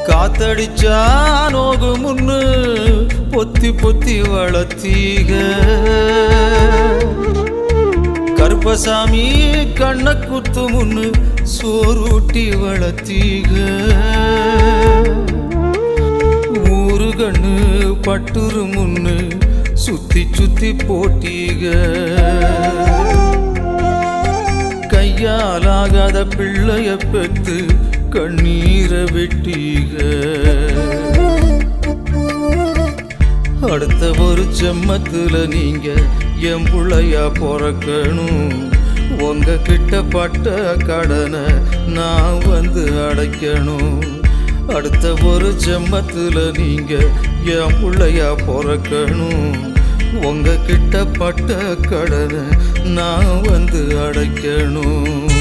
காத்தடிச்சா நோகு முன்னு பொத்தி பொத்தி வளர்த்தீக கருப்பசாமி கண்ண குத்து முன்னு சோறுட்டி வளர்த்தீக ஊரு கண்ணு பட்டுரு முன்னு சுத்தி சுத்தி போட்டீக கையாலாகாத பிள்ளைய பெத்து கண்ணீரை வெட்டீக அடுத்த ஒரு ஜென்மத்துல நீங்க என் புள்ளையா பிறக்கணும் உங்க கிட்ட பட்ட கடனை நான் வந்து அடைக்கணும் அடுத்த ஒரு ஜென்மத்துல நீங்க என் புள்ளையா பிறக்கணும் உங்க கிட்ட பட்ட கடனை நான் வந்து அடைக்கணும்